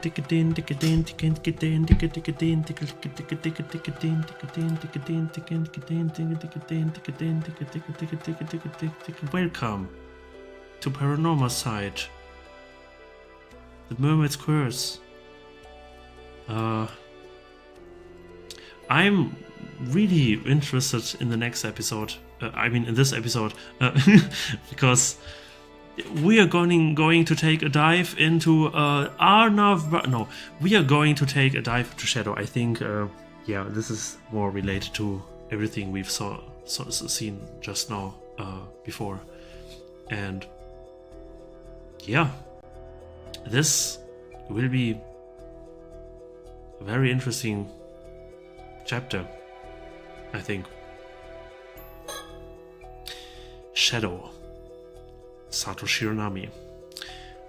Welcome to Paranormasight, the Mermaid's Curse. I'm really interested in the next episode. In this episode, because we are going to take a dive into we are going to take a dive into Shadow. I think, this is more related to everything we've seen just now before, and this will be a very interesting chapter, I think. Shadow. Sato Shironami.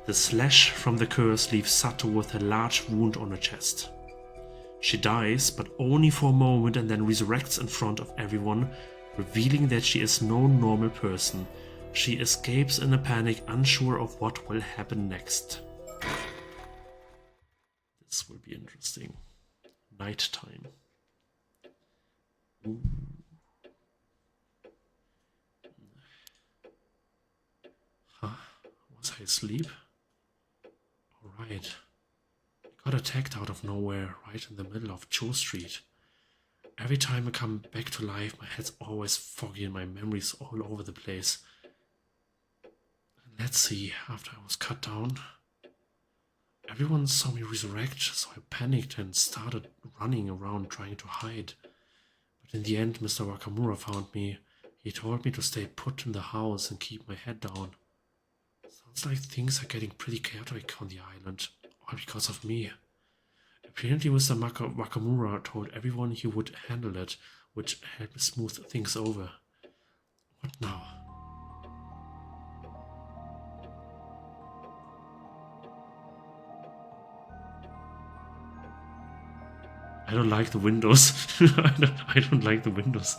The slash from the curse leaves Sato with a large wound on her chest. She dies, but only for a moment, and then resurrects in front of everyone, revealing that she is no normal person. She escapes in a panic, unsure of what will happen next. This will be interesting. Nighttime. Ooh. Was I asleep? Alright. I got attacked out of nowhere, right in the middle of Joe Street. Every time I come back to life, my head's always foggy and my memories all over the place. Let's see, after I was cut down, everyone saw me resurrect, so I panicked and started running around trying to hide. But in the end, Mr. Wakamura found me. He told me to stay put in the house and keep my head down. Sounds like things are getting pretty chaotic on the island, all because of me. Apparently Mr. Wakamura told everyone he would handle it, which helped me smooth things over. What now? I don't like the windows. I don't like the windows.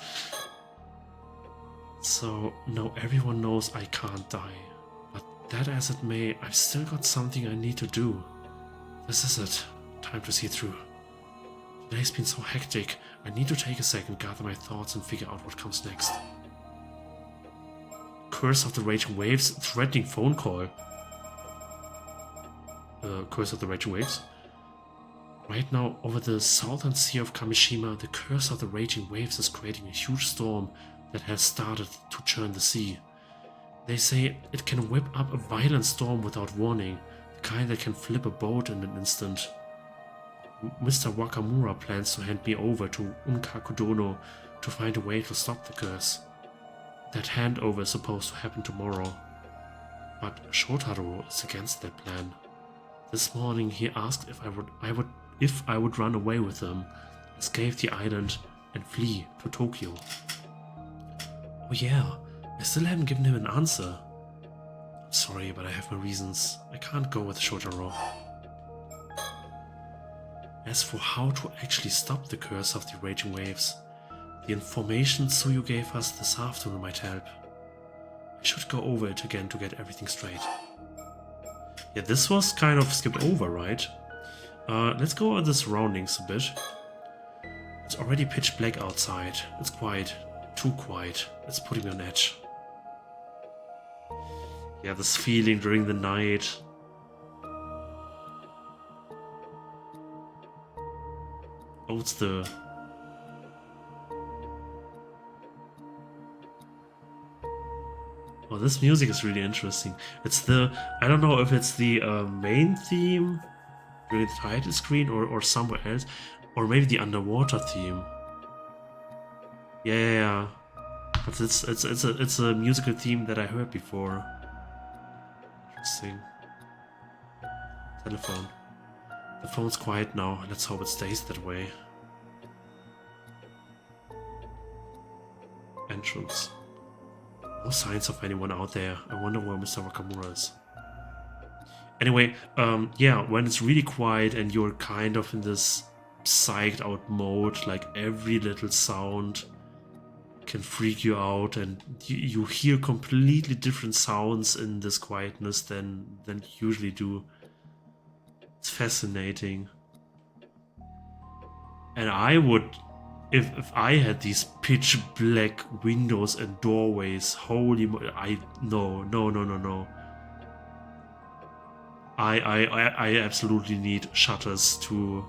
So now everyone knows I can't die. That as it may, I've still got something I need to do. This is it. Time to see through. Today's been so hectic. I need to take a second, gather my thoughts and figure out what comes next. Curse of the Raging Waves, threatening phone call. Curse of the Raging Waves. Right now, over the southern sea of Kamishima, the Curse of the Raging Waves is creating a huge storm that has started to churn the sea. They say it can whip up a violent storm without warning, the kind that can flip a boat in an instant. Mr. Wakamura plans to hand me over to Unkakudono to find a way to stop the curse. That handover is supposed to happen tomorrow, but Shotaro is against that plan. This morning he asked if I would run away with him, escape the island, and flee to Tokyo. Oh yeah. I still haven't given him an answer. I'm sorry, but I have my reasons. I can't go with Shotaro. As for how to actually stop the curse of the Raging Waves, the information Tsuyu gave us this afternoon might help. I should go over it again to get everything straight. Yeah, this was kind of skipped over, right? Let's go over the surroundings a bit. It's already pitch black outside. It's quiet. Too quiet. It's putting me on edge. Yeah, this feeling during the night. Oh, it's the... Oh, this music is really interesting. It's the... I don't know if it's the main theme during the title screen or somewhere else. Or maybe the underwater theme. Yeah. But it's a musical theme that I heard before. Interesting. Telephone. The phone's quiet now. Let's hope it stays that way. Entrance. No signs of anyone out there. I wonder where Mr. Wakamura is. Anyway, when it's really quiet and you're kind of in this psyched out mode, like every little sound can freak you out, and you hear completely different sounds in this quietness than you usually do. It's fascinating. And I would, if I had these pitch black windows and doorways, holy, no. I absolutely need shutters to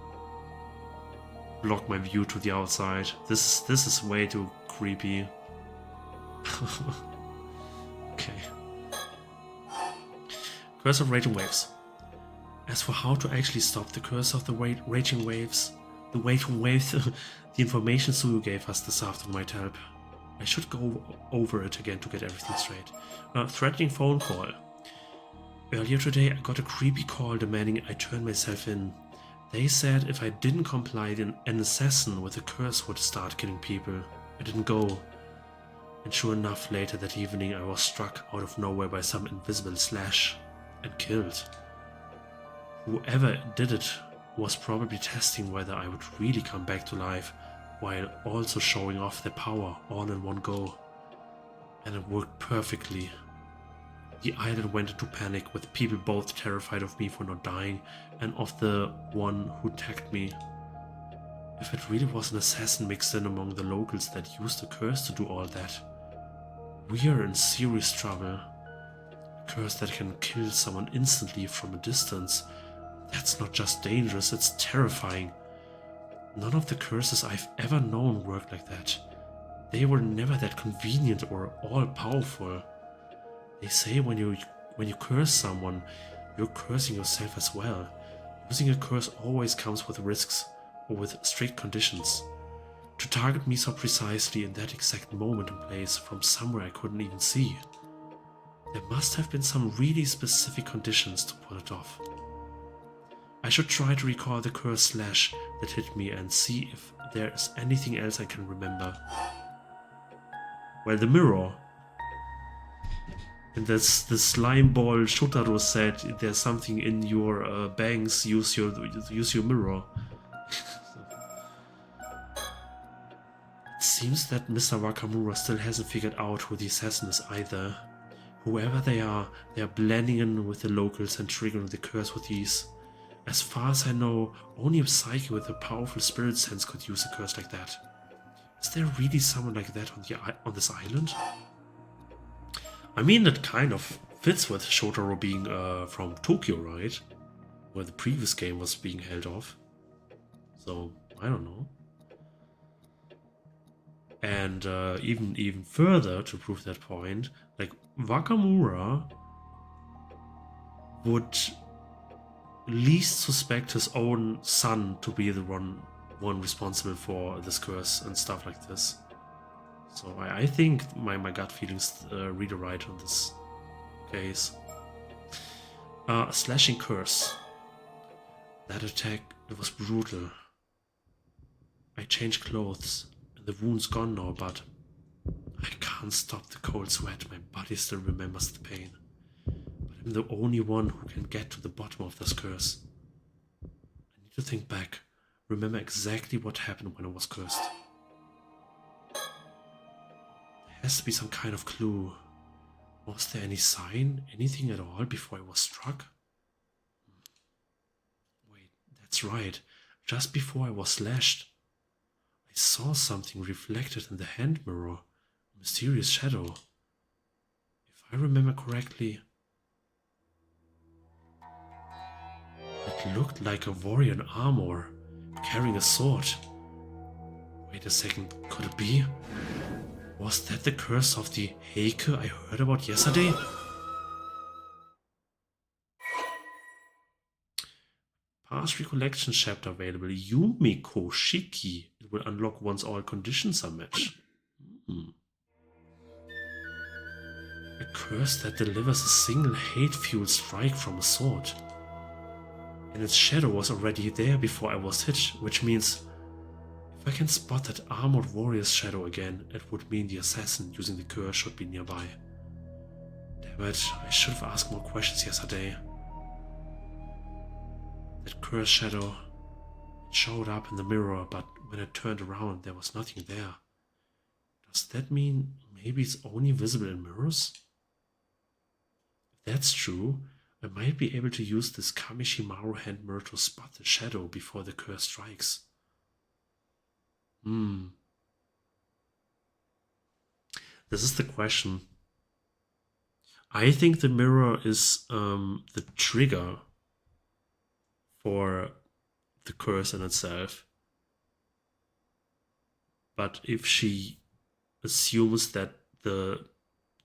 block my view to the outside. This is way too creepy. Okay. Curse of Raging Waves. As for how to actually stop the curse of the raging waves, the information Suyu gave us this afternoon might help. I should go over it again to get everything straight. Threatening phone call. Earlier today I got a creepy call demanding I turn myself in. They said if I didn't comply, then an assassin with a curse would start killing people. I didn't go. And sure enough, later that evening I was struck out of nowhere by some invisible slash and killed. Whoever did it was probably testing whether I would really come back to life, while also showing off their power all in one go. And it worked perfectly. The island went into panic, with people both terrified of me for not dying and of the one who attacked me. If it really was an assassin mixed in among the locals that used the curse to do all that, we are in serious trouble. A curse that can kill someone instantly from a distance. That's not just dangerous, it's terrifying. None of the curses I've ever known worked like that. They were never that convenient or all-powerful. They say when you curse someone, you're cursing yourself as well. Using a curse always comes with risks or with strict conditions. To target me so precisely in that exact moment and place from somewhere I couldn't even see. There must have been some really specific conditions to pull it off. I should try to recall the curse slash that hit me and see if there is anything else I can remember. Well, the mirror. And that's the slime ball Shotaro said, there's something in your bangs, use your mirror. It seems that Mr. Wakamura still hasn't figured out who the assassin is either. Whoever they are blending in with the locals and triggering the curse with ease. As far as I know, only a psyche with a powerful spirit sense could use a curse like that. Is there really someone like that on this island? I mean, that kind of fits with Shotaro being from Tokyo, right? Where the previous game was being held off. So, I don't know. And even further to prove that point, like Wakamura would least suspect his own son to be the one responsible for this curse and stuff like this. So I think my gut feelings read a right on this case. Slashing curse. That attack, it was brutal. I changed clothes and the wound's gone now, but I can't stop the cold sweat. My body still remembers the pain. But I'm the only one who can get to the bottom of this curse. I need to think back, remember exactly what happened when I was cursed. There has to be some kind of clue. Was there any sign, anything at all before I was struck? Wait, that's right. Just before I was slashed, I saw something reflected in the hand mirror, a mysterious shadow. If I remember correctly, it looked like a warrior in armor, carrying a sword. Wait a second, could it be? Was that the curse of the Heike I heard about yesterday? Past recollection chapter available. Yumiko Shiki. It will unlock once all conditions are matched. A curse that delivers a single hate-fueled strike from a sword. And its shadow was already there before I was hit, which means if I can spot that armored warrior's shadow again, it would mean the assassin using the curse should be nearby. Damn it, I should have asked more questions yesterday. That curse shadow, it showed up in the mirror, but when I turned around, there was nothing there. Does that mean maybe it's only visible in mirrors? If that's true, I might be able to use this Kamishimaru hand mirror to spot the shadow before the curse strikes. This is the question. I think the mirror is the trigger for the curse in itself. But if she assumes that the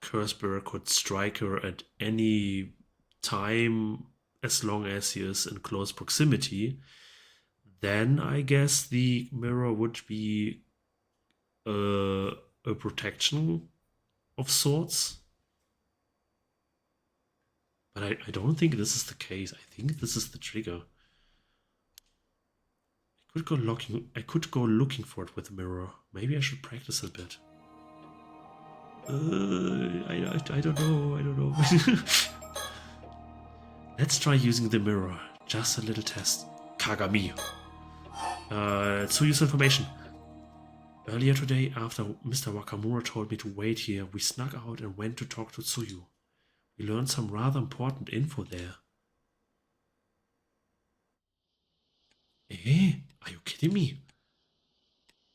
curse bearer could strike her at any time as long as he is in close proximity, then I guess the mirror would be a protection of sorts. But I don't think this is the case. I think this is the trigger. I could go looking for it with the mirror. Maybe I should practice a bit. I don't know. Let's try using the mirror. Just a little test. Kagami. Tsuyu's information. Earlier today, after Mr. Wakamura told me to wait here, we snuck out and went to talk to Tsuyu. We learned some rather important info there. Eh? Are you kidding me?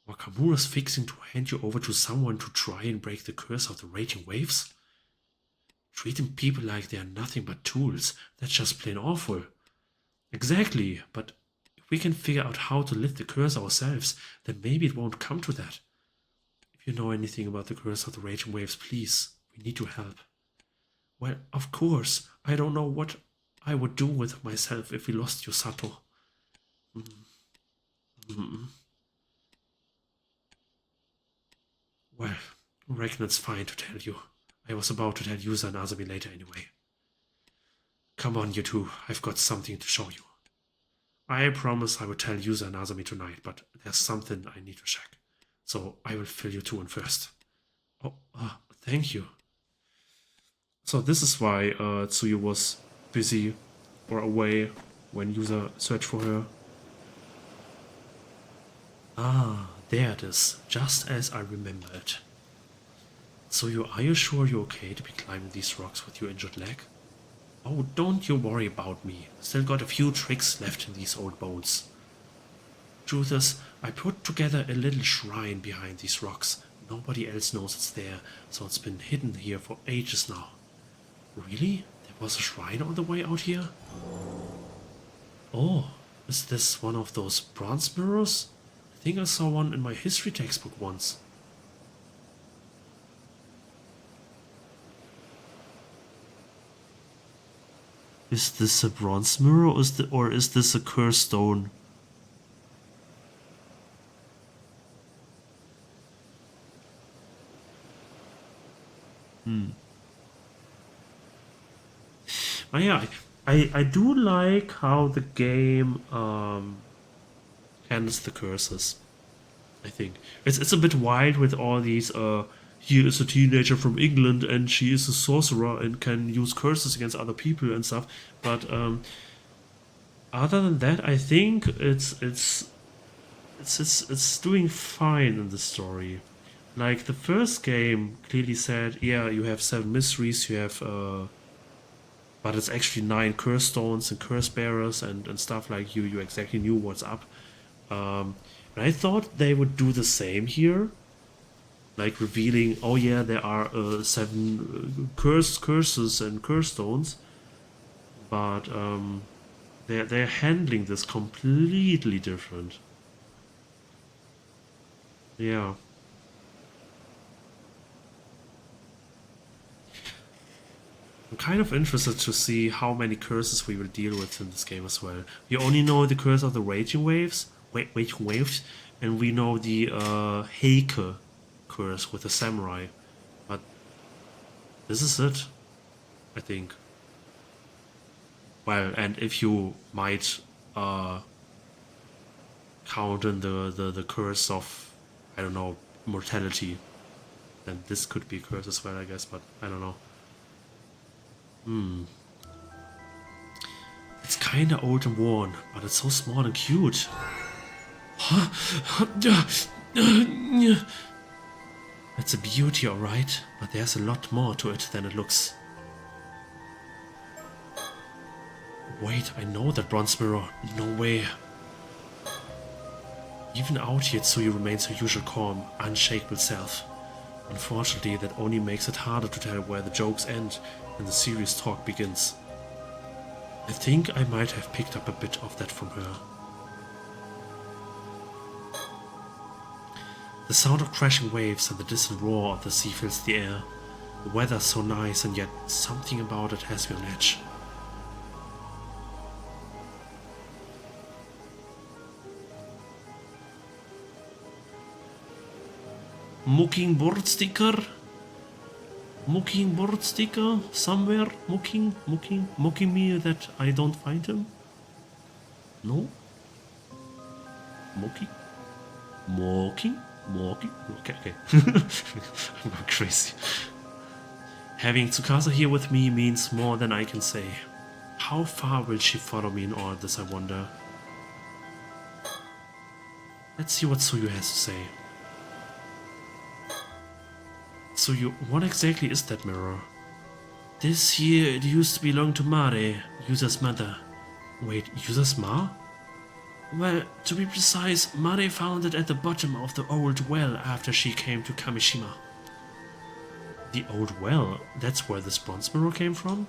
Wakamura's fixing to hand you over to someone to try and break the curse of the raging waves? Treating people like they are nothing but tools, that's just plain awful. Exactly, but if we can figure out how to lift the curse ourselves, then maybe it won't come to that. If you know anything about the curse of the raging waves, please, we need your help. Well, of course, I don't know what I would do with myself if we lost you, Sato. Well, I reckon it's fine to tell you. I was about to tell Yusa and Azumi later anyway. Come on, you two, I've got something to show you. I promise I will tell Yusa and Azumi tonight, but there's something I need to check. So I will fill you two in first. Oh, thank you. So this is why Tsuyu was busy or away when Yusa searched for her. Ah, there it is, just as I remember it. Tsuyu, are you sure you're okay to be climbing these rocks with your injured leg? Oh, don't you worry about me. Still got a few tricks left in these old bones. Truth is, I put together a little shrine behind these rocks. Nobody else knows it's there, so it's been hidden here for ages now. Really? There was a shrine on the way out here? Oh, is this one of those bronze mirrors? I think I saw one in my history textbook once. Is this a bronze mirror or is this a curse stone? Oh, yeah, I do like how the game handles the curses. I think it's a bit wild with all these. He is a teenager from England and she is a sorcerer and can use curses against other people and stuff. But other than that, I think it's doing fine in the story. Like the first game clearly said, yeah, you have 7 mysteries, you have but it's actually 9 curse stones and curse bearers and stuff like you exactly knew what's up. And I thought they would do the same here, like revealing, oh yeah, there are 7 curses and curse stones, but they're handling this completely different. Yeah. I'm kind of interested to see how many curses we will deal with in this game as well. We only know the curse of the raging waves, and we know the Heike curse with the samurai. But this is it, I think. Well, and if you might count in the curse of, I don't know, mortality, then this could be a curse as well, I guess, but I don't know. It's kinda old and worn, but it's so small and cute. It's a beauty, alright, but there's a lot more to it than it looks. Wait, I know that bronze mirror. No way. Even out here, Tsuyu remains her usual calm, unshakable self. Unfortunately, that only makes it harder to tell where the jokes end and the serious talk begins. I think I might have picked up a bit of that from her. The sound of crashing waves and the distant roar of the sea fills the air. The weather's so nice, and yet something about it has me on edge. Mockingbird sticker? Mockingbird sticker? Somewhere? Mocking me that I don't find him? No? Mocking? Okay. I'm going crazy. Having Tsukasa here with me means more than I can say. How far will she follow me in all this, I wonder? Let's see what Tsuyu has to say. Tsuyu, what exactly is that mirror? This here, it used to belong to Mare, Yusa's mother. Wait, Yusa's ma? Well, to be precise, Mare found it at the bottom of the old well after she came to Kamishima. The old well? That's where this bronze mirror came from?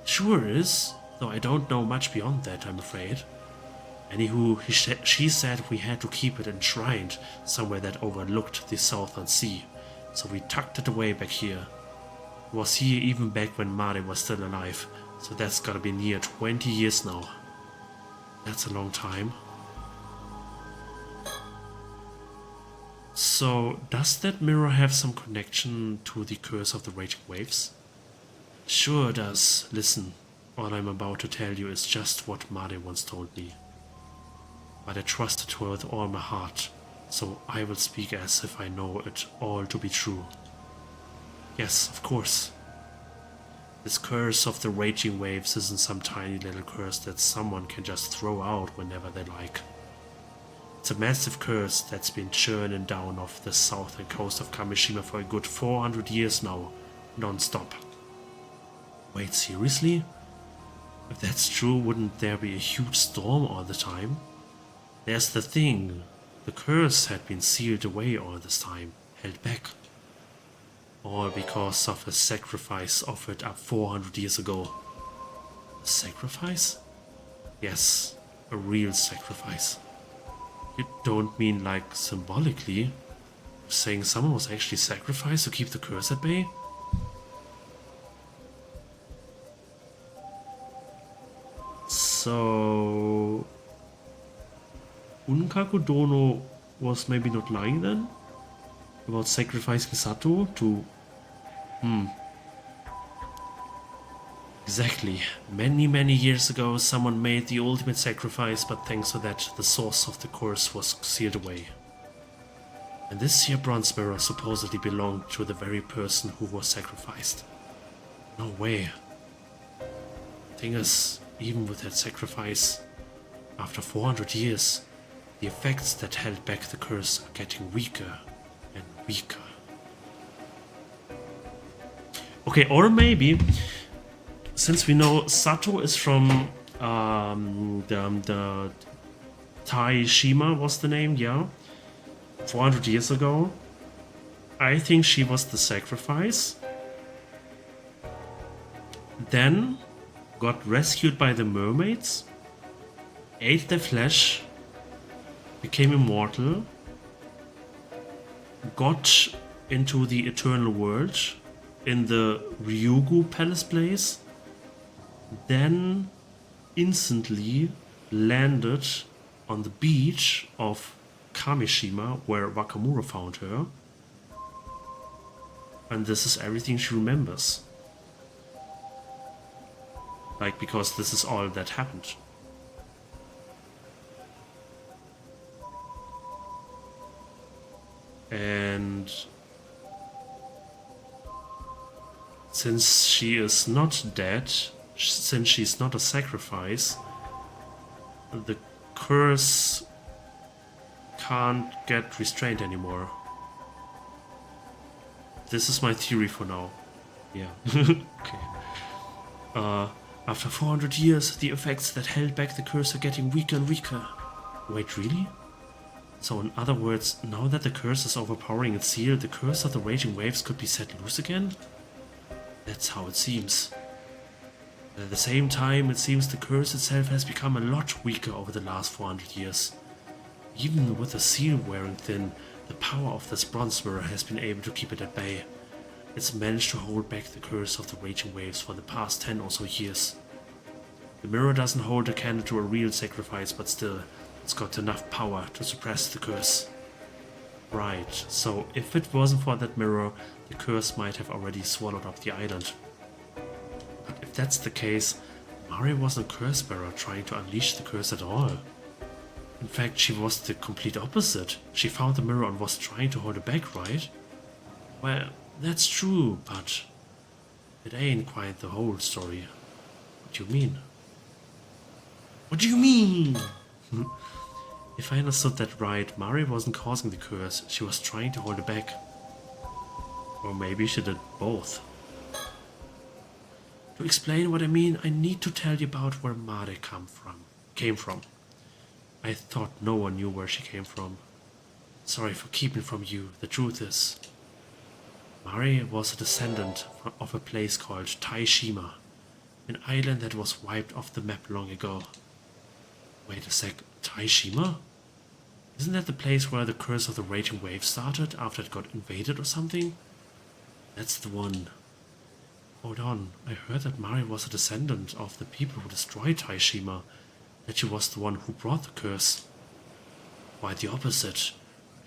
Sure is, though I don't know much beyond that, I'm afraid. Anywho, she said we had to keep it enshrined somewhere that overlooked the southern sea, so we tucked it away back here. It was here even back when Mare was still alive, so that's gotta be near 20 years now. That's a long time. So, does that mirror have some connection to the curse of the raging waves? Sure it does. Listen, all I'm about to tell you is just what Mare once told me. But I trusted her with all my heart, so I will speak as if I know it all to be true. Yes, of course. This curse of the raging waves isn't some tiny little curse that someone can just throw out whenever they like. It's a massive curse that's been churning down off the southern coast of Kamishima for a good 400 years now, non-stop. Wait, seriously? If that's true, wouldn't there be a huge storm all the time? There's the thing, the curse had been sealed away all this time, held back. All because of a sacrifice offered up 400 years ago. A sacrifice? Yes, a real sacrifice. You don't mean like symbolically? You're saying someone was actually sacrificed to keep the curse at bay? So... Unkaku Dono was maybe not lying then? About sacrificing Sato to... Exactly. Many years ago someone made the ultimate sacrifice, but thanks to that the source of the curse was sealed away. And this here bronze mirror supposedly belonged to the very person who was sacrificed. No way. Thing is, even with that sacrifice, after 400 years, the effects that held back the curse are getting weaker and weaker. Okay, or maybe, since we know Sato is from the Taishima was the name, yeah? 400 years ago. I think she was the sacrifice. Then got rescued by the mermaids, ate their flesh, became immortal, got into the eternal world in the Ryugu palace place, then instantly landed on the beach of Kamishima where Wakamura found her, and this is everything she remembers. Like, because this is all that happened. And since she is not dead, since she's not a sacrifice, the curse can't get restrained anymore. This is my theory for now. Yeah. Okay. After 400 years, the effects that held back the curse are getting weaker and weaker. Wait, really? So in other words, now that the curse is overpowering its seal, the curse of the raging waves could be set loose again? That's how it seems. But at the same time, it seems the curse itself has become a lot weaker over the last 400 years. Even with the seal wearing thin, the power of this bronze mirror has been able to keep it at bay. It's managed to hold back the curse of the raging waves for the past 10 or so years. The mirror doesn't hold a candle to a real sacrifice, but still, it's got enough power to suppress the curse. Right, so if it wasn't for that mirror, the curse might have already swallowed up the island. But if that's the case, Mari wasn't a curse bearer trying to unleash the curse at all. In fact, she was the complete opposite. She found the mirror and was trying to hold it back, right? Well, that's true, but it ain't quite the whole story. What do you mean? What do you mean? If I understood that right, Mari wasn't causing the curse, she was trying to hold it back. Or maybe she did both. To explain what I mean, I need to tell you about where Mari came from. I thought no one knew where she came from. Sorry for keeping from you. The truth is, Mari was a descendant of a place called Taishima, an island that was wiped off the map long ago. Wait a sec, Taishima? Isn't that the place where the curse of the raging wave started after it got invaded or something? That's the one. Hold on, I heard that Mari was a descendant of the people who destroyed Taishima, that she was the one who brought the curse. Quite the opposite.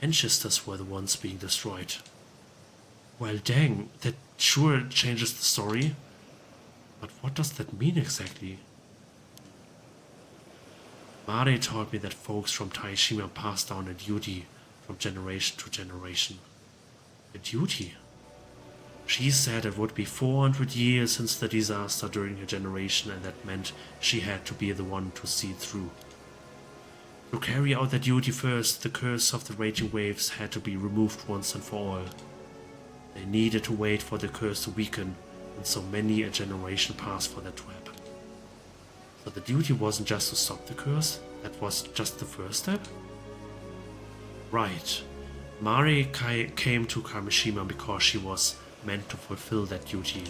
Ancestors were the ones being destroyed. Well, dang, that sure changes the story. But what does that mean exactly? Mari told me that folks from Taishima passed down a duty from generation to generation. A duty? She said it would be 400 years since the disaster during her generation, and that meant she had to be the one to see it through. To carry out that duty first, the curse of the raging waves had to be removed once and for all. They needed to wait for the curse to weaken, and so many a generation passed for that to happen. So the duty wasn't just to stop the curse, that was just the first step? Right. Mari came to Kamishima because she was meant to fulfill that duty.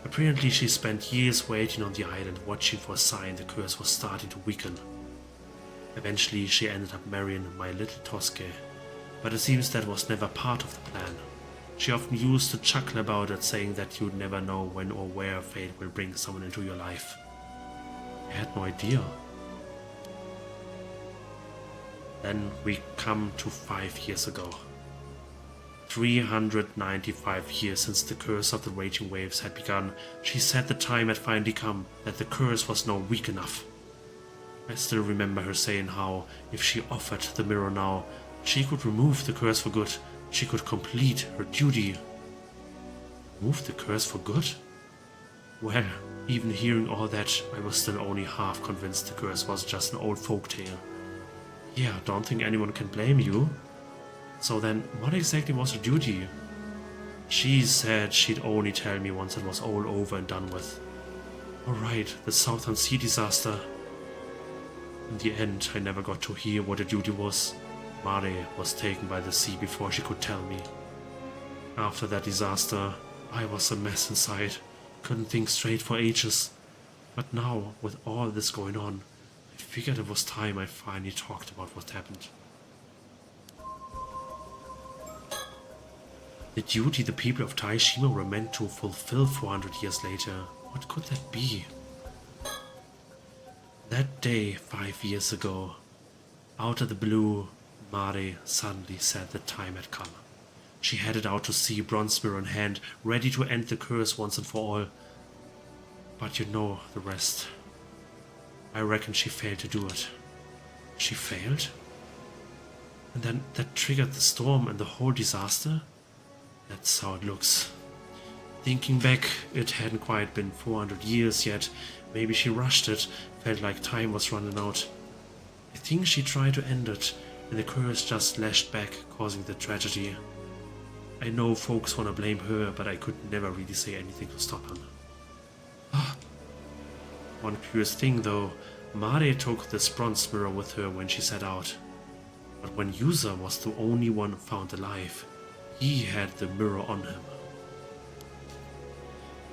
Apparently she spent years waiting on the island, watching for a sign the curse was starting to weaken. Eventually she ended up marrying my little Tosuke, but it seems that was never part of the plan. She often used to chuckle about it, saying that you'd never know when or where fate will bring someone into your life. I had no idea. Then we come to 5 years ago. 395 years since the curse of the raging waves had begun. She said the time had finally come, that the curse was now weak enough. I still remember her saying how, if she offered the mirror now, she could remove the curse for good. She could complete her duty. Remove the curse for good? Well, even hearing all that, I was still only half convinced the curse was just an old folktale. Yeah, don't think anyone can blame you. So then, what exactly was her duty? She said she'd only tell me once it was all over and done with. Alright, the Southern Sea disaster. In the end, I never got to hear what her duty was. Mari was taken by the sea before she could tell me. After that disaster, I was a mess inside. Couldn't think straight for ages. But now, with all this going on, I figured it was time I finally talked about what happened. The duty the people of Taishima were meant to fulfill 400 years later. What could that be? That day, 5 years ago, out of the blue, Mari suddenly said the time had come. She headed out to sea, bronze mirror in hand, ready to end the curse once and for all. But you know the rest. I reckon she failed to do it. She failed? And then that triggered the storm and the whole disaster? That's how it looks. Thinking back, it hadn't quite been 400 years yet. Maybe she rushed it, felt like time was running out. I think she tried to end it, and the curse just lashed back, causing the tragedy. I know folks wanna blame her, but I could never really say anything to stop him. One curious thing though, Mare took this bronze mirror with her when she set out. But when User was the only one found alive, he had the mirror on him.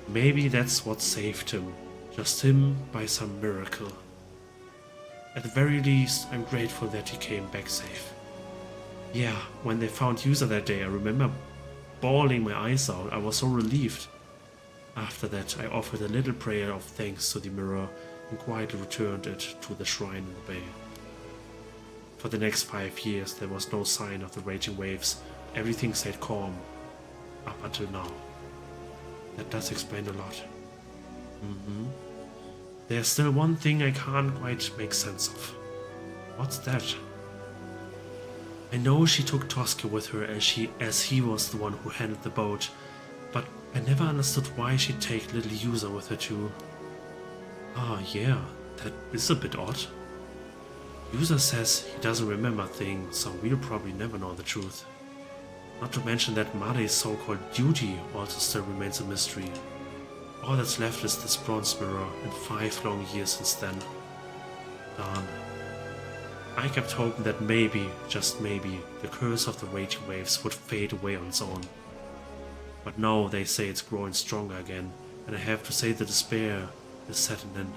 Maybe that's what saved him, just him by some miracle. At the very least, I'm grateful that he came back safe. Yeah, when they found User that day, I remember bawling my eyes out. I was so relieved. After that, I offered a little prayer of thanks to the mirror and quietly returned it to the shrine in the bay. For the next 5 years, there was no sign of the raging waves. Everything stayed calm, up until now. That does explain a lot. There's still one thing I can't quite make sense of. What's that? I know she took Tosca with her as he was the one who handled the boat, but I never understood why she'd take little User with her too. Ah, yeah, that is a bit odd. User says he doesn't remember things, so we'll probably never know the truth. Not to mention that Mare's so-called duty also still remains a mystery. All that's left is this bronze mirror, and 5 long years since then. Darn. I kept hoping that maybe, just maybe, the curse of the raging waves would fade away on its own. But now they say it's growing stronger again, and I have to say the despair is setting in.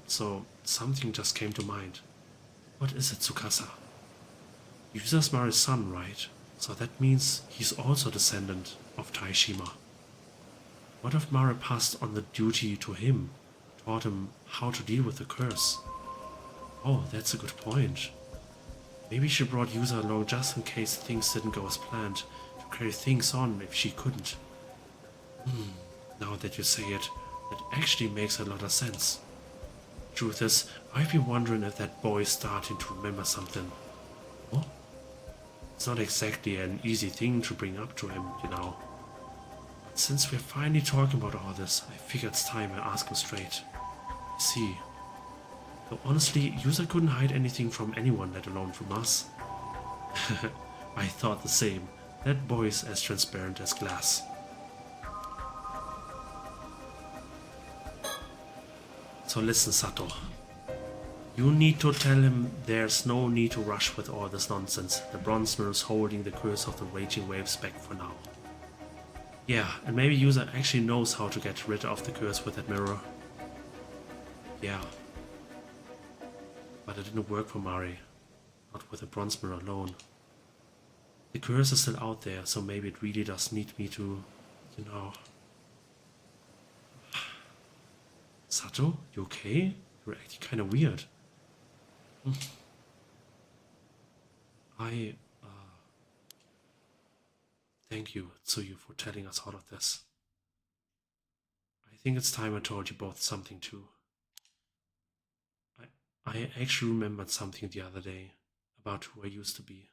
So something just came to mind. What is it, Tsukasa? User's Mare's son, right? So that means he's also a descendant of Taishima. What if Mare passed on the duty to him, taught him how to deal with the curse? Oh, that's a good point. Maybe she brought User along just in case things didn't go as planned, to carry things on if she couldn't. Now that you say it, that actually makes a lot of sense. Truth is, I've been wondering if that boy is starting to remember something. Oh? It's not exactly an easy thing to bring up to him, you know. But since we're finally talking about all this, I figure it's time I ask him straight. I see. Though honestly, User couldn't hide anything from anyone, let alone from us. I thought the same. That boy is as transparent as glass. So listen, Sato. You need to tell him there's no need to rush with all this nonsense. The bronze mirror is holding the curse of the raging waves back for now. Yeah, and maybe User actually knows how to get rid of the curse with that mirror. Yeah. But it didn't work for Mare. Not with the bronze mirror alone. The curse is still out there, so maybe it really does need me to, you know... Sato, you okay? You're acting kinda weird. Thank you, Tsuyu, for telling us all of this. I think it's time I told you both something too. I actually remembered something the other day about who I used to be.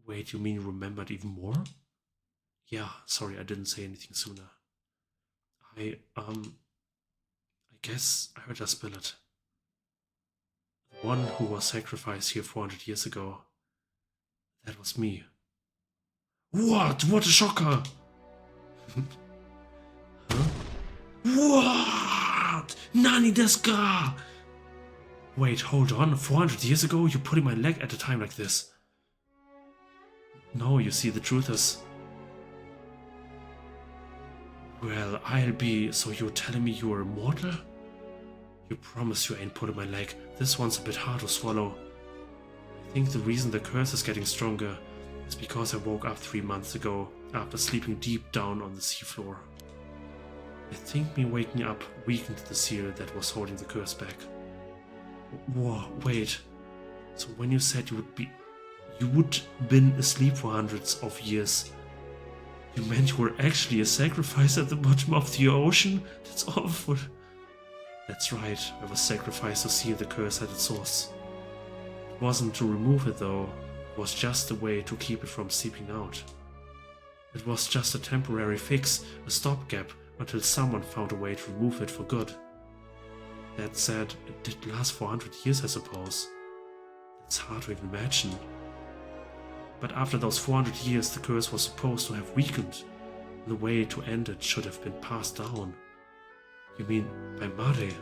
Wait, you mean you remembered even more? Yeah, sorry, I didn't say anything sooner. I guess I would just spill it. The one who was sacrificed here 400 years ago. That was me. What? What a shocker! Huh? What? Nani desu ka? Wait, hold on. 400 years ago, you put in my leg at a time like this. No, you see, the truth is... Well, I'll be... So you're telling me you are immortal? You promise you ain't pulling my leg. This one's a bit hard to swallow. I think the reason the curse is getting stronger is because I woke up 3 months ago after sleeping deep down on the seafloor. I think me waking up weakened the seal that was holding the curse back. Whoa, wait. So when you said you would been asleep for hundreds of years, you meant you were actually a sacrifice at the bottom of the ocean? That's awful. That's right, I was sacrificed to seal the curse at its source. It wasn't to remove it though, it was just a way to keep it from seeping out. It was just a temporary fix, a stopgap, until someone found a way to remove it for good. That said, it did last for 100 years, I suppose. It's hard to even imagine. But after those 400 years, the curse was supposed to have weakened. The way to end it should have been passed down. You mean by Mare?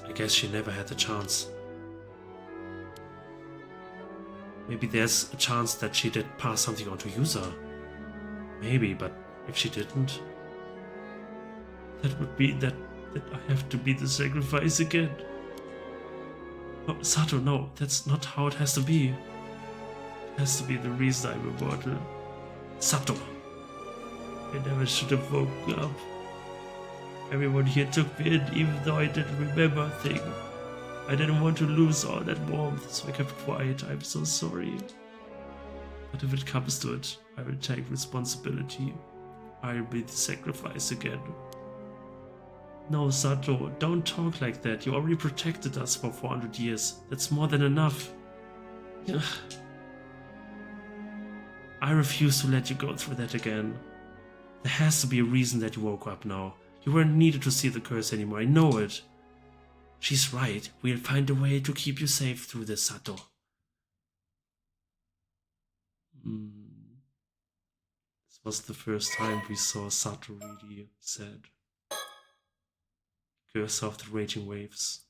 I guess she never had the chance. Maybe there's a chance that she did pass something on to Yusa. Maybe, but if she didn't, that would be that I have to be the sacrifice again. Oh, Sato, no, that's not how it has to be. It has to be the reason I'm immortal. Sato, I never should have woken up. Everyone here took me in, even though I didn't remember a thing. I didn't want to lose all that warmth, so I kept quiet. I'm so sorry. But if it comes to it, I will take responsibility. I'll be the sacrifice again. No, Sato, don't talk like that. You already protected us for 400 years. That's more than enough. I refuse to let you go through that again. There has to be a reason that you woke up now. You weren't needed to see the curse anymore, I know it. She's right. We'll find a way to keep you safe through this, Sato. This was the first time we saw Sato really sad. Curse of the raging waves.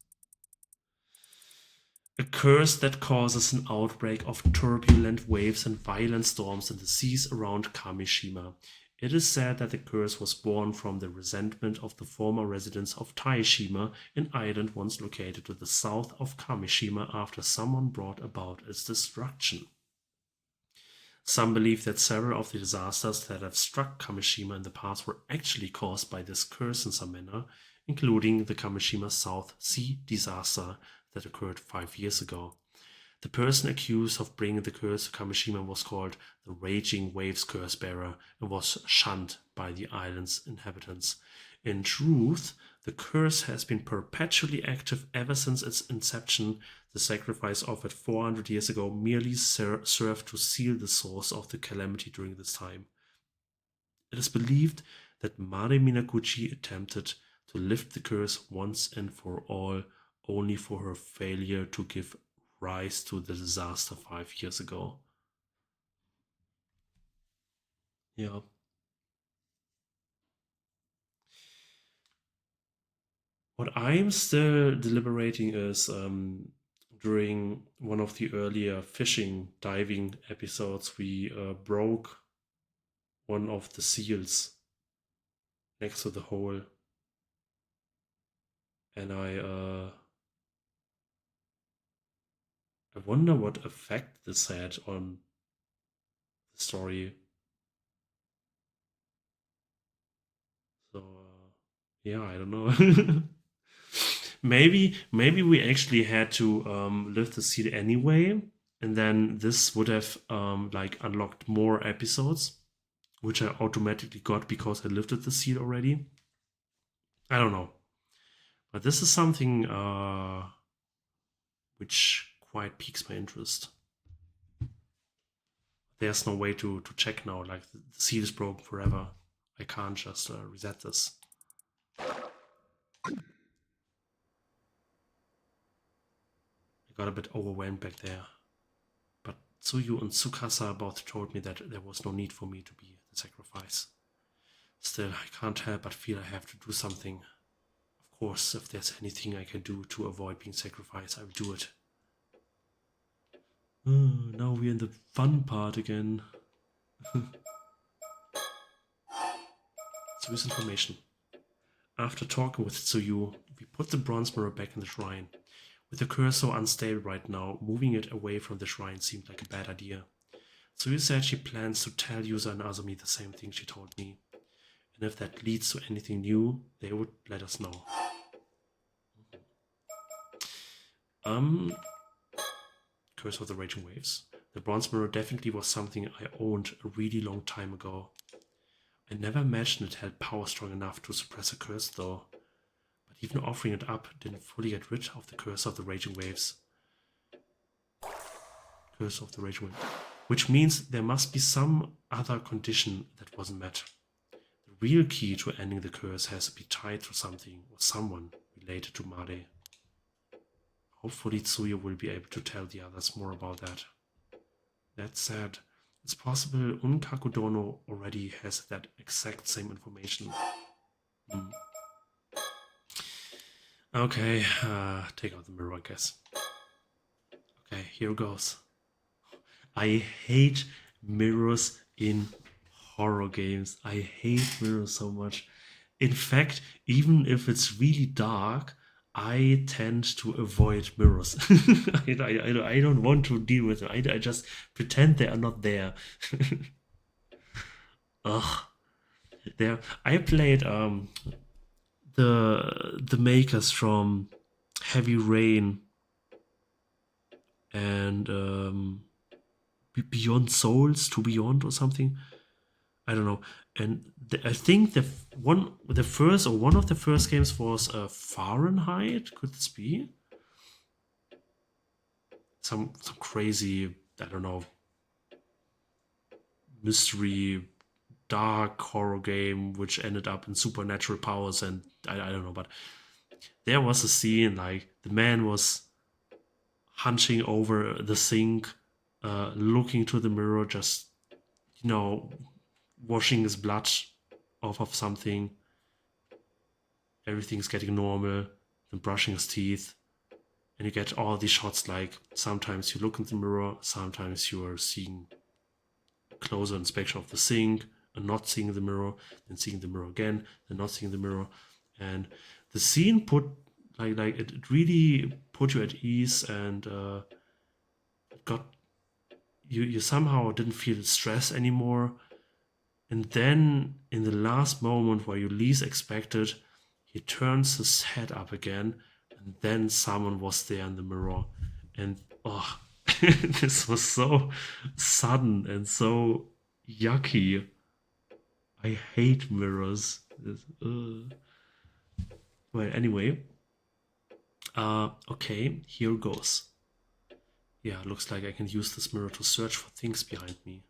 A curse that causes an outbreak of turbulent waves and violent storms in the seas around Kamishima. It is said that the curse was born from the resentment of the former residents of Taishima, an island once located to the south of Kamishima, after someone brought about its destruction. Some believe that several of the disasters that have struck Kamishima in the past were actually caused by this curse in some manner, including the Kamishima South Sea disaster that occurred 5 years ago. The person accused of bringing the curse to Kamishima was called the Raging Waves Curse Bearer and was shunned by the island's inhabitants. In truth, the curse has been perpetually active ever since its inception. The sacrifice offered 400 years ago merely served to seal the source of the calamity during this time. It is believed that Mare Minakuchi attempted to lift the curse once and for all, only for her failure to give rise to the disaster 5 years ago. Yeah. What I'm still deliberating is during one of the earlier fishing diving episodes, we broke one of the seals next to the hole. And I wonder what effect this had on the story. So, yeah, I don't know. maybe we actually had to lift the seal anyway, and then this would have like unlocked more episodes, which I automatically got because I lifted the seal already. I don't know. But this is something which quite piques my interest. There's no way to check now, like the seal is broken forever. I can't just reset this. I got a bit overwhelmed back there. But Tsuyu and Tsukasa both told me that there was no need for me to be the sacrifice. Still, I can't help but feel I have to do something. Of course, if there's anything I can do to avoid being sacrificed, I will do it. Now we're in the fun part again. Tsuyu's information. After talking with Tsuyu, we put the bronze mirror back in the shrine. With the curse so unstable right now, moving it away from the shrine seemed like a bad idea. Tsuyu said she plans to tell Yusa and Azumi the same thing she told me. And if that leads to anything new, they would let us know. Curse of the Raging Waves. The bronze mirror definitely was something I owned a really long time ago. I never imagined it held power strong enough to suppress a curse though. But even offering it up didn't fully get rid of the Curse of the Raging Waves. Curse of the Raging Waves. Which means there must be some other condition that wasn't met. The real key to ending the curse has to be tied to something or someone related to Mare. Hopefully Tsuyu will be able to tell the others more about that. That said, It's possible Unkakudono already has that exact same information. Okay, take out the mirror, I guess. Okay, here goes. I hate mirrors in horror games. I hate mirrors so much. In fact, even if it's really dark, I tend to avoid mirrors. I don't want to deal with them. I just pretend they are not there. Ugh. There, I played the makers from Heavy Rain and Beyond Souls to Beyond or something. I don't know. And I think the one of the first games was Fahrenheit. Could this be some crazy, I don't know, mystery dark horror game which ended up in supernatural powers, and I don't know, but there was a scene like the man was hunching over the sink, looking to the mirror, just, you know, washing his blood off of something. Everything's getting normal, then brushing his teeth. And you get all these shots like sometimes you look in the mirror, sometimes you are seeing closer inspection of the sink and not seeing the mirror, then seeing the mirror again, then not seeing the mirror. And the scene put like it really put you at ease, and it got you somehow didn't feel stress anymore. And then in the last moment where you least expected, he turns his head up again, and then someone was there in the mirror. And oh, this was so sudden and so yucky. I hate mirrors. Well, anyway. Okay, here goes. Yeah, looks like I can use this mirror to search for things behind me.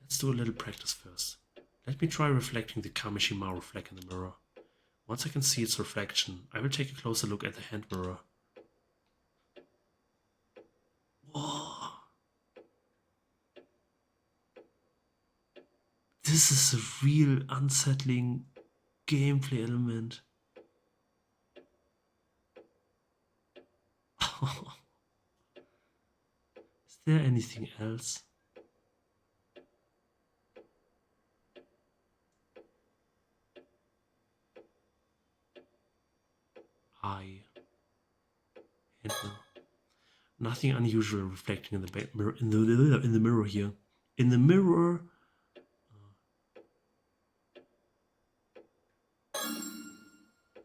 Let's do a little practice first. Let me try reflecting the Kamishima flag in the mirror. Once I can see its reflection, I will take a closer look at the hand mirror. Whoa! This is a real unsettling gameplay element. Is there anything else? Eye. Hand mirror. Nothing unusual reflecting in the mirror in the mirror here. In the mirror.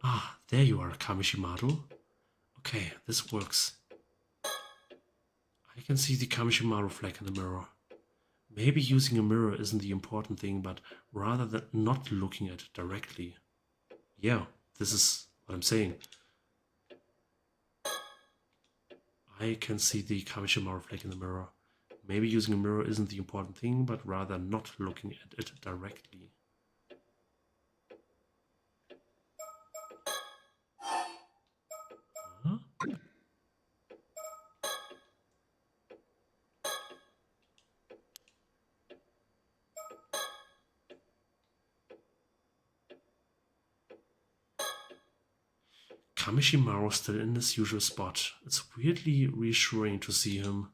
Ah, there you are, Kamishimaru. Okay, this works. I can see the Kamishimaru flag in the mirror. Maybe using a mirror isn't the important thing, but rather than not looking at it directly. Yeah, this is what I'm saying. I can see the Kamishimaru flag in the mirror. Maybe using a mirror isn't the important thing, but rather not looking at it directly. Huh? Kamishimaru still in his usual spot. It's weirdly reassuring to see him.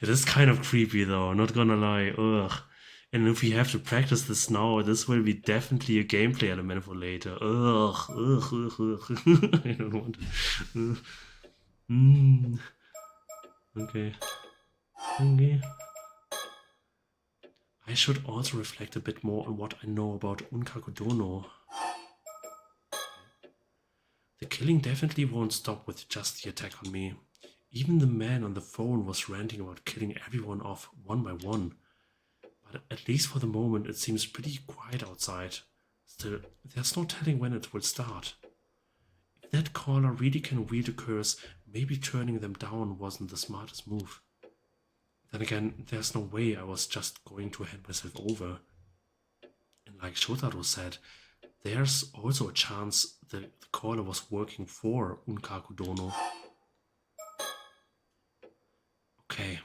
It is kind of creepy though, not gonna lie. Ugh. And if we have to practice this now, this will be definitely a gameplay element for later. Ugh, ugh, ugh, ugh. I don't want to. Okay. Okay. I should also reflect a bit more on what I know about Unkakudono. The killing definitely won't stop with just the attack on me. Even the man on the phone was ranting about killing everyone off one by one. But at least for the moment it seems pretty quiet outside. Still, there's no telling when it will start. If that caller really can wield a curse, maybe turning them down wasn't the smartest move. Then again, there's no way I was just going to hand myself over. And like Shotaro said, there's also a chance the caller was working for Unkaku Dono. Okay,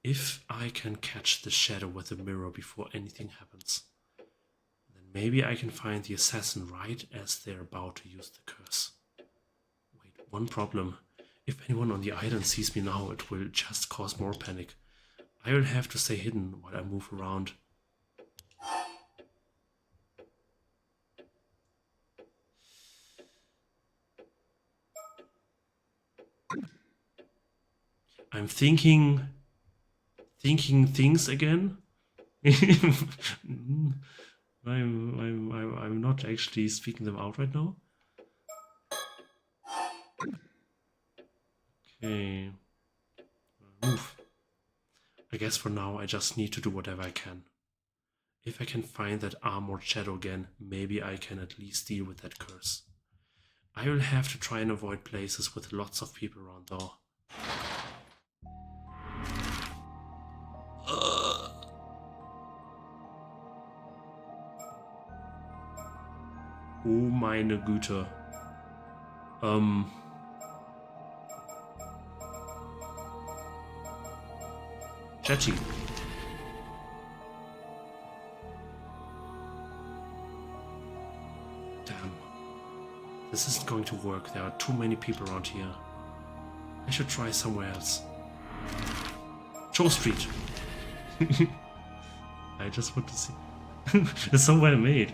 if I can catch the shadow with the mirror before anything happens, then maybe I can find the assassin right as they're about to use the curse. Wait, one problem. If anyone on the island sees me now, it will just cause more panic. I will have to stay hidden while I move around. I'm thinking things again. I'm not actually speaking them out right now. Okay. Move. I guess for now I just need to do whatever I can. If I can find that armored shadow again, maybe I can at least deal with that curse. I will have to try and avoid places with lots of people around though. Oh meine Güte. Jetty. Damn. This isn't going to work. There are too many people around here. I should try somewhere else. Joe Street. I just want to see. It's so well made.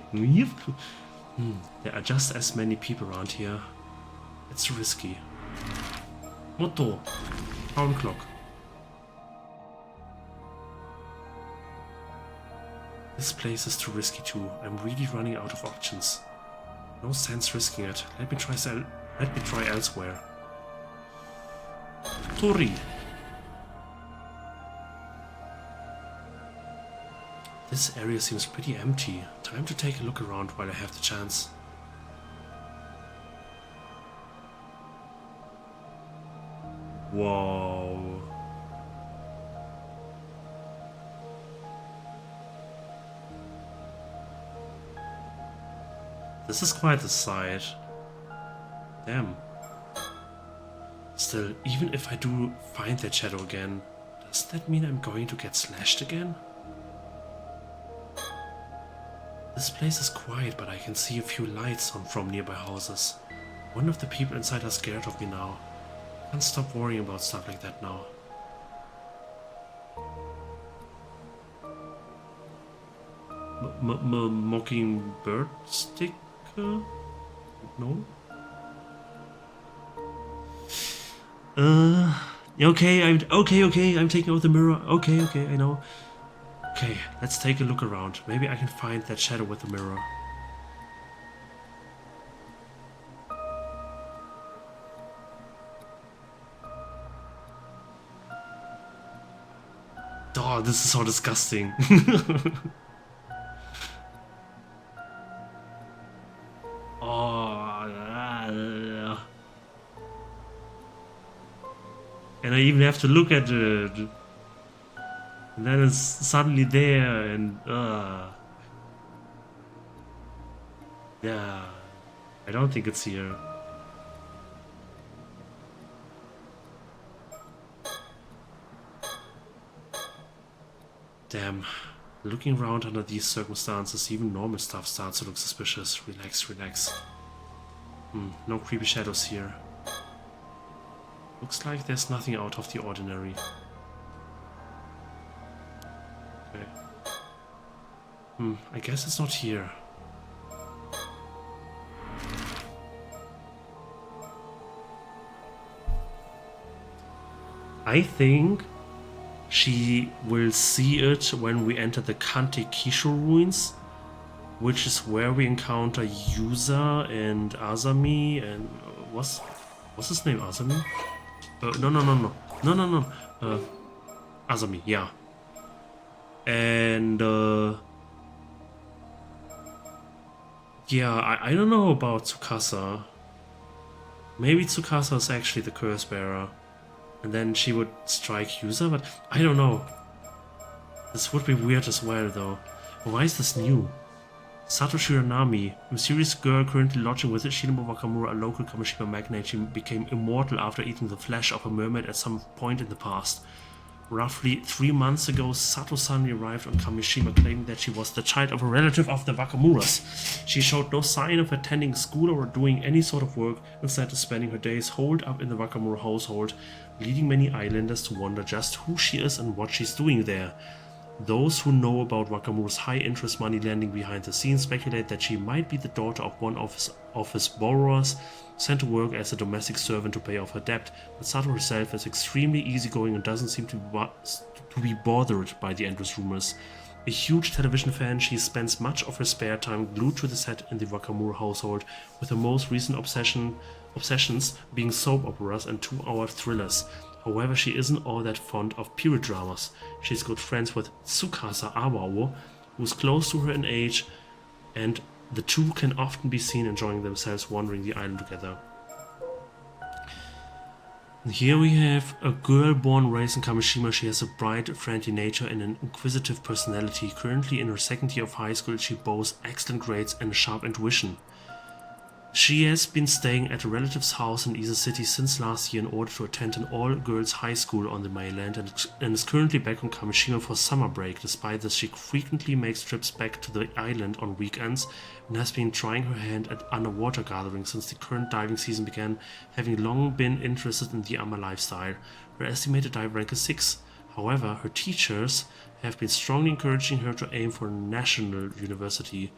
There are just as many people around here. It's risky. Motto. Town clock. This place is too risky too. I'm really running out of options. No sense risking it. Let me try elsewhere. Tori. This area seems pretty empty. Time to take a look around while I have the chance. Whoa. This is quite the sight. Damn. Still, even if I do find that shadow again, does that mean I'm going to get slashed again? This place is quiet, but I can see a few lights from nearby houses. One of the people inside are scared of me now. I can't stop worrying about stuff like that now. Mockingbird sticker? No? Okay, I'm taking out the mirror. Okay, I know. Okay, let's take a look around. Maybe I can find that shadow with the mirror. Oh, this is so disgusting. And I even have to look at it. And then it's suddenly there and yeah, I don't think it's here. Damn, looking around under these circumstances, even normal stuff starts to look suspicious. Relax. No creepy shadows here. Looks like there's nothing out of the ordinary. Okay. I guess it's not here. I think she will see it when we enter the Kante Kisho ruins, which is where we encounter Yuza and Azami and what's his name? Azami? No. Azami, yeah. And yeah, I don't know about Tsukasa. Maybe Tsukasa is actually the curse bearer. And then she would strike Yusa, but I don't know. This would be weird as well, though. Why is this new? Sato Shiranami, a mysterious girl currently lodging with Shinobu Wakamura, a local Kamishima magnate. She became immortal after eating the flesh of a mermaid at some point in the past. Roughly 3 months ago, Sato suddenly arrived on Kamishima claiming that she was the child of a relative of the Wakamuras. She showed no sign of attending school or doing any sort of work, instead of spending her days holed up in the Wakamura household, leading many islanders to wonder just who she is and what she's doing there. Those who know about Wakamura's high-interest money lending behind the scenes speculate that she might be the daughter of one of his borrowers, sent to work as a domestic servant to pay off her debt, but Sato herself is extremely easygoing and doesn't seem to be bothered by the endless rumors. A huge television fan, she spends much of her spare time glued to the set in the Wakamura household, with her most recent obsessions being soap operas and 2-hour thrillers. However, she isn't all that fond of period dramas. She's good friends with Tsukasa Awao, who's close to her in age, and the two can often be seen enjoying themselves wandering the island together. And here we have a girl born raised in Kamishima. She has a bright, friendly nature and an inquisitive personality. Currently in her second year of high school, she boasts excellent grades and a sharp intuition. She has been staying at a relative's house in Ise City since last year in order to attend an all-girls high school on the mainland, and is currently back on Kamishima for summer break. Despite this, she frequently makes trips back to the island on weekends and has been trying her hand at underwater gatherings since the current diving season began, having long been interested in the Ama lifestyle. Her estimated dive rank is 6. However, her teachers have been strongly encouraging her to aim for a national university.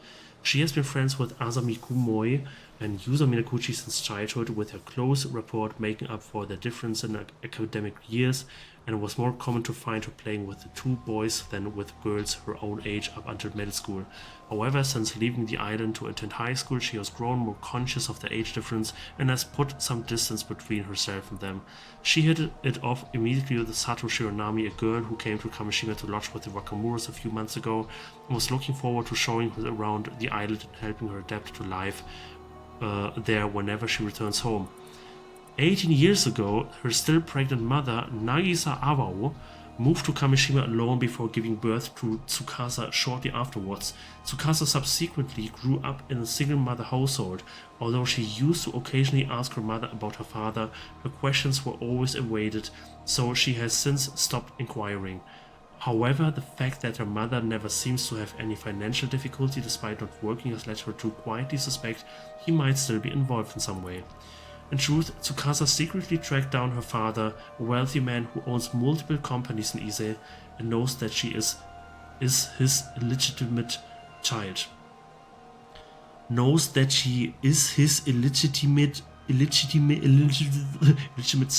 She has been friends with Asami Kumoi and Yusa Minakuchi since childhood, with her close rapport making up for their difference in academic years, and it was more common to find her playing with the two boys than with girls her own age up until middle school. However, since leaving the island to attend high school, she has grown more conscious of the age difference and has put some distance between herself and them. She hit it off immediately with Sato Shiranami, a girl who came to Kamishima to lodge with the Wakamuras a few months ago, and was looking forward to showing her around the island and helping her adapt to life there whenever she returns home. 18 years ago, her still pregnant mother, Nagisa Awao, moved to Kamishima alone before giving birth to Tsukasa shortly afterwards. Tsukasa subsequently grew up in a single-mother household. Although she used to occasionally ask her mother about her father, her questions were always evaded, so she has since stopped inquiring. However, the fact that her mother never seems to have any financial difficulty despite not working has led her to quietly suspect he might still be involved in some way. In truth, Tsukasa secretly tracked down her father, a wealthy man who owns multiple companies in Ise, and knows that she is his illegitimate child. Illegitimate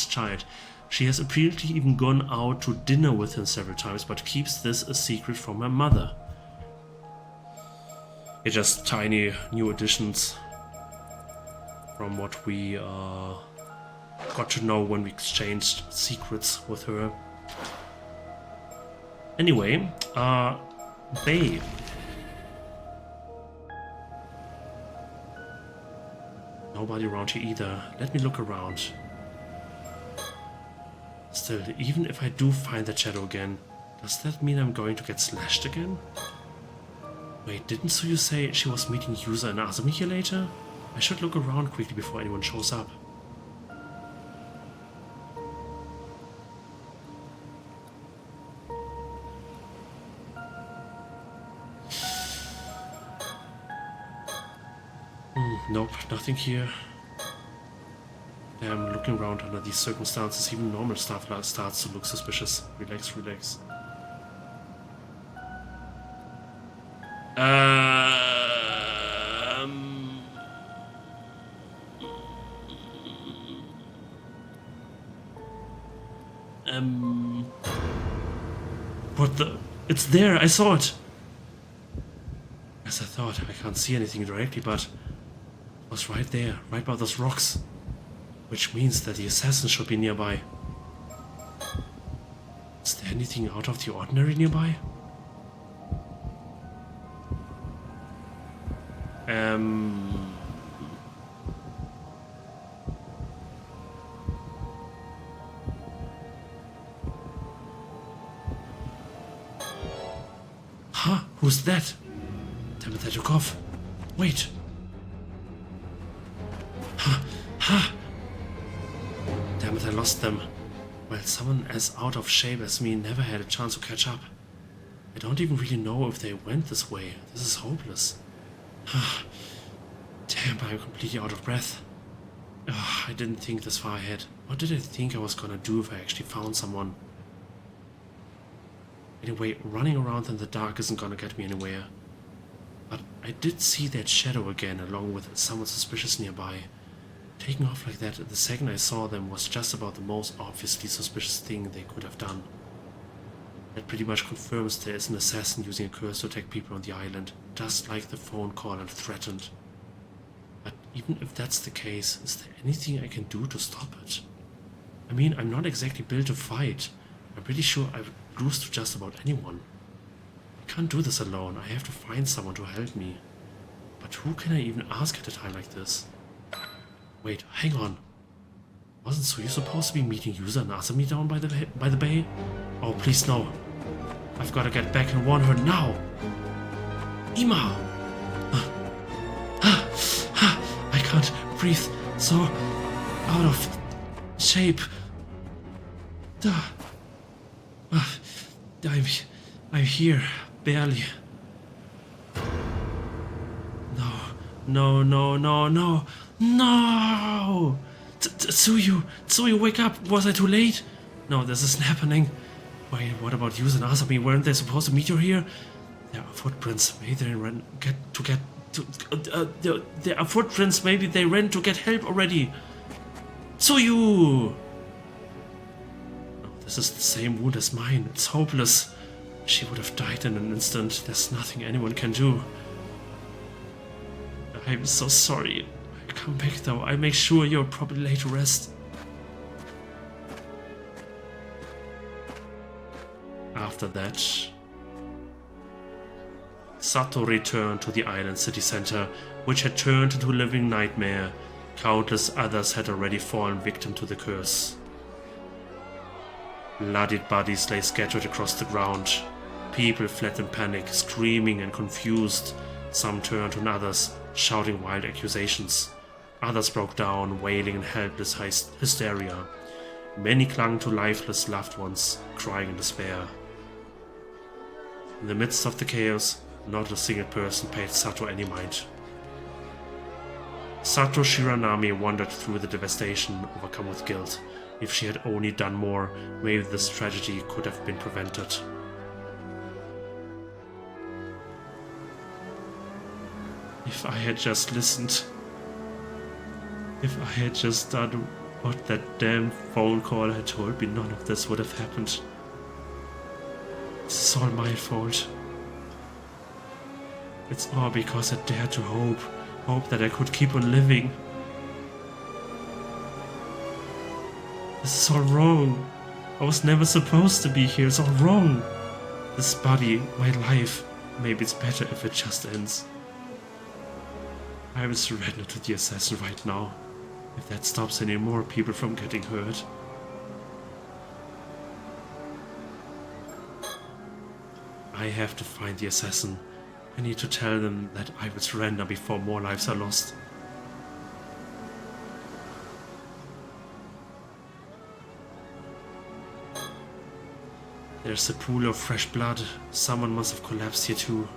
child. She has apparently even gone out to dinner with him several times, but keeps this a secret from her mother. It's just tiny new additions from what we got to know when we exchanged secrets with her. Anyway, Bay. Nobody around here either. Let me look around. Still, even if I do find that shadow again, does that mean I'm going to get slashed again? Wait, didn't Suyu say she was meeting Yusa and Asami here later? I should look around quickly before anyone shows up. Nope, nothing here. I'm looking around under these circumstances. Even normal stuff starts to look suspicious. Relax, relax. What the? It's there! I saw it! As I thought, I can't see anything directly, but it was right there, right by those rocks. Which means that the assassin should be nearby. Is there anything out of the ordinary nearby? Who's that? Damn it, I took off. Wait. Ha! Damn it, I lost them. Well, someone as out of shape as me never had a chance to catch up. I don't even really know if they went this way. This is hopeless. Damn, I'm completely out of breath. I didn't think this far ahead. What did I think I was gonna do if I actually found someone? Anyway, running around in the dark isn't gonna get me anywhere. But I did see that shadow again, along with someone suspicious nearby. Taking off like that the second I saw them was just about the most obviously suspicious thing they could have done. That pretty much confirms there is an assassin using a curse to attack people on the island, just like the phone call had threatened. But even if that's the case, is there anything I can do to stop it? I mean, I'm not exactly built to fight. I'm pretty sure I would lose to just about anyone. I can't do this alone. I have to find someone to help me. But who can I even ask at a time like this? Wait, hang on. Wasn't Suyu supposed to be meeting Yusa and Asami down by the bay? Oh, please no. I've got to get back and warn her now. Ima! I can't breathe. So out of shape. I'm here, barely. No. Tsuyu, wake up! Was I too late? No, this isn't happening. Wait, what about Yusa and Asami? Weren't they supposed to meet you here? There are footprints. Maybe they ran there are footprints. Maybe they ran to get help already. Tsuyu! No, this is the same wound as mine. It's hopeless. She would have died in an instant. There's nothing anyone can do. I'm so sorry. I'll come back though. I'll make sure you're probably laid to rest. After that, Sato returned to the island city center, which had turned into a living nightmare. Countless others had already fallen victim to the curse. Bloodied bodies lay scattered across the ground. People fled in panic, screaming and confused. Some turned on others, shouting wild accusations. Others broke down, wailing in helpless hysteria. Many clung to lifeless loved ones, crying in despair. In the midst of the chaos, not a single person paid Sato any mind. Sato Shiranami wandered through the devastation, overcome with guilt. If she had only done more, maybe this tragedy could have been prevented. If I had just listened. If I had just done what that damn phone call had told me, none of this would have happened. This is all my fault. It's all because I dared to hope that I could keep on living. This is all wrong. I was never supposed to be here. It's all wrong. This body, my life. Maybe it's better if it just ends. I will surrender to the assassin right now. If that stops any more people from getting hurt. I have to find the assassin. I need to tell them that I will surrender before more lives are lost. There's a pool of fresh blood. Someone must have collapsed here too.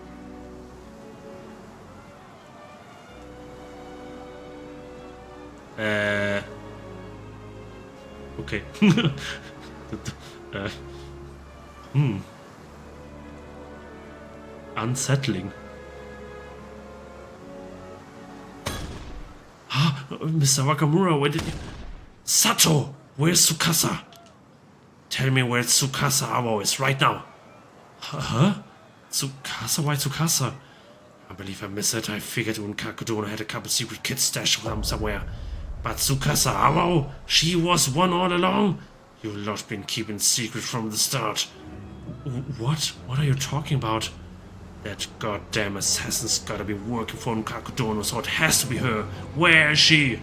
Okay. Unsettling. Mr. Wakamura, where did you... Sato! Where's Tsukasa? Tell me where Tsukasa Awo is right now. Huh? Tsukasa? Why Tsukasa? I believe I missed it. I figured Unkakudono had a couple secret kids stashed somewhere. But Tsukasa Awo? She was one all along? You lot been keeping secret from the start. What? What are you talking about? That goddamn assassin's gotta be working for Unkakudono, so it has to be her. Where is she?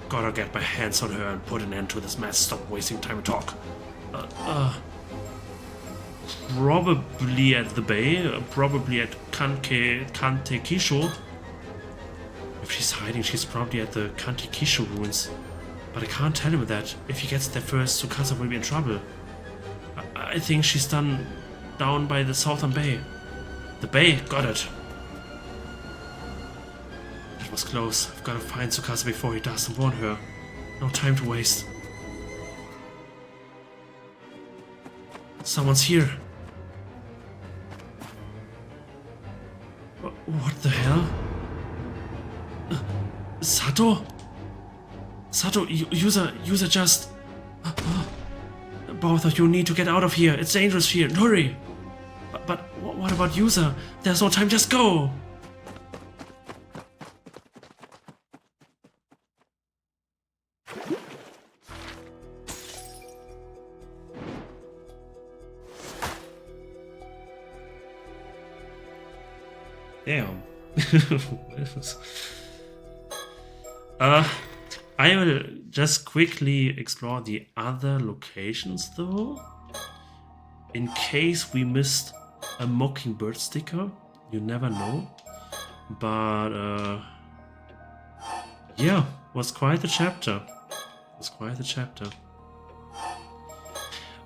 Gotta get my hands on her and put an end to this mess. Stop wasting time to talk. probably at the bay, probably at Kante Kisho. If she's hiding, she's probably at the Kante Kisho ruins. But I can't tell him that. If he gets there first, Tsukasa will be in trouble. I think she's down by the southern bay. The bay, got it. That was close. I've got to find Tsukasa before he does and warn her. No time to waste. Someone's here. What the hell? Sato? Sato, user just... Both of you need to get out of here. It's dangerous here. Hurry! But what about user? There's no time, just go! Damn. I will just quickly explore the other locations though. In case we missed a mockingbird sticker. You never know. But yeah, was quite a chapter.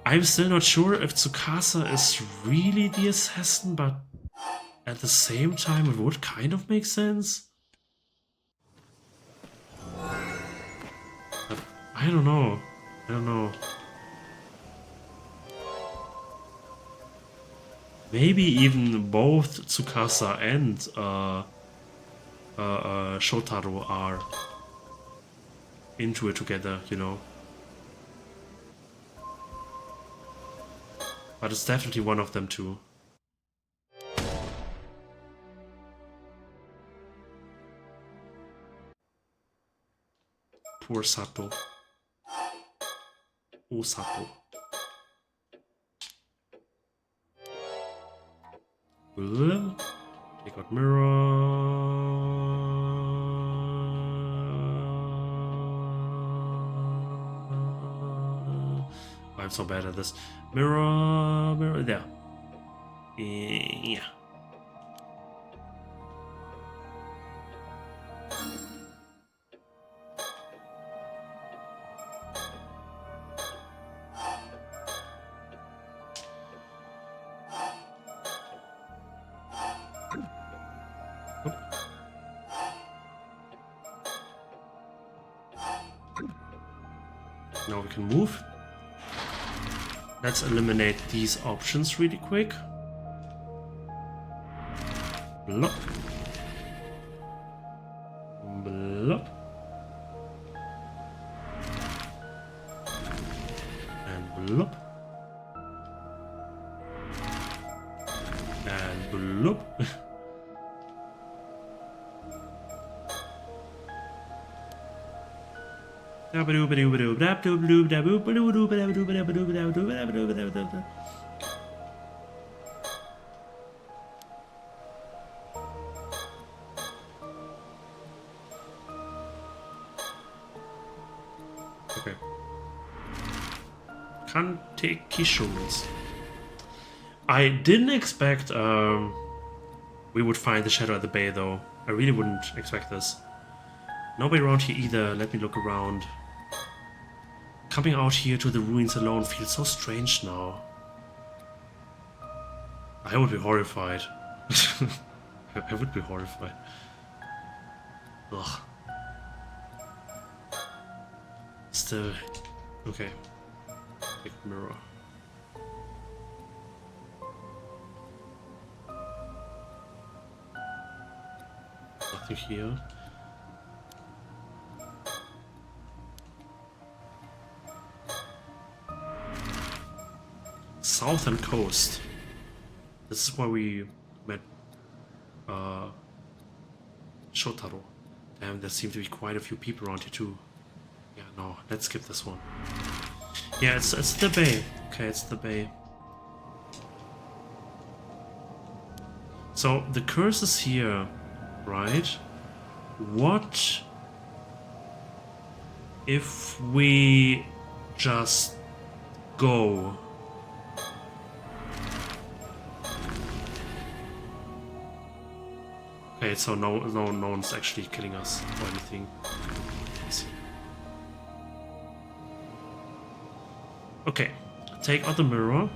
I'm still not sure if Tsukasa is really the assassin, but at the same time it would kind of make sense. But I don't know. Maybe even both Tsukasa and Shotaro are into it together, you know. But it's definitely one of them too. Poor Sato. Oh, Sato. Take out mirror. I'm so bad at this. Mirror, there. Yeah. Now we can move. Let's eliminate these options really quick. Blop. Blop. And blop. And blop. Okay. Kante Kishuns. I didn't expect we would find the shadow at the bay though. I really wouldn't expect this. Nobody around here either. Let me look around. Coming out here to the ruins alone feels so strange now. I would be horrified. I would be horrified. Ugh. Still. Okay. Big mirror. Nothing here. Southern coast. This is where we met Shotaro. Damn, there seem to be quite a few people around here too. Yeah, no, let's skip this one. Yeah, it's the bay. Okay, it's the bay. So the curse is here, right? What if we just go? Okay, so no one's actually killing us or anything. I see. Okay, take out the mirror.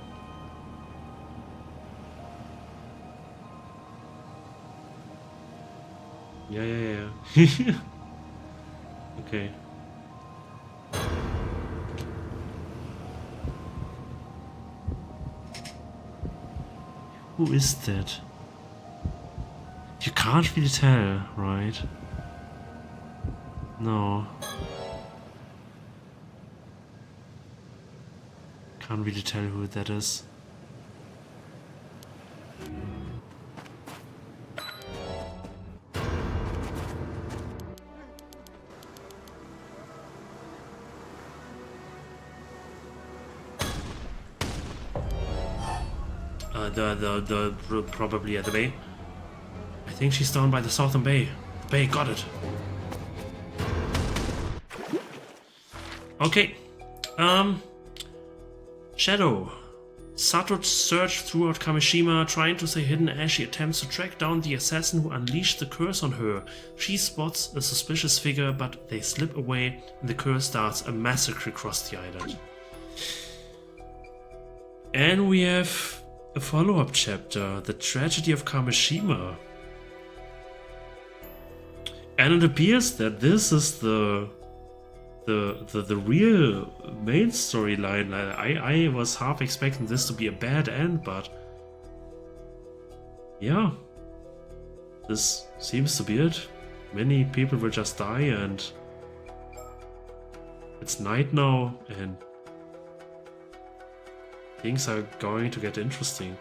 Yeah. Okay. Who is that? You can't really tell, right? No. Can't really tell who that is. Probably at the bay. I think she's down by the southern bay. The bay, got it. Okay. Shadow. Sato searched throughout Kamishima, trying to stay hidden as she attempts to track down the assassin who unleashed the curse on her. She spots a suspicious figure, but they slip away and the curse starts a massacre across the island. And we have a follow-up chapter, The Tragedy of Kamishima. And it appears that this is the real main storyline. I was half expecting this to be a bad end, but yeah, this seems to be it. Many people will just die, and it's night now, and things are going to get interesting.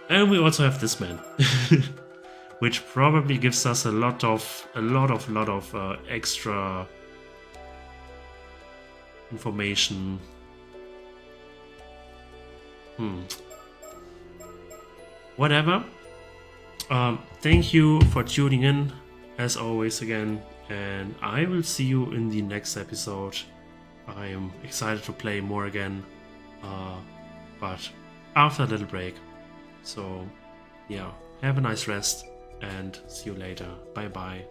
And we also have this man. Which probably gives us a lot of extra information. Whatever. Thank you for tuning in, as always again, and I will see you in the next episode. I am excited to play more again, but after a little break. So yeah, have a nice rest. And see you later. Bye bye.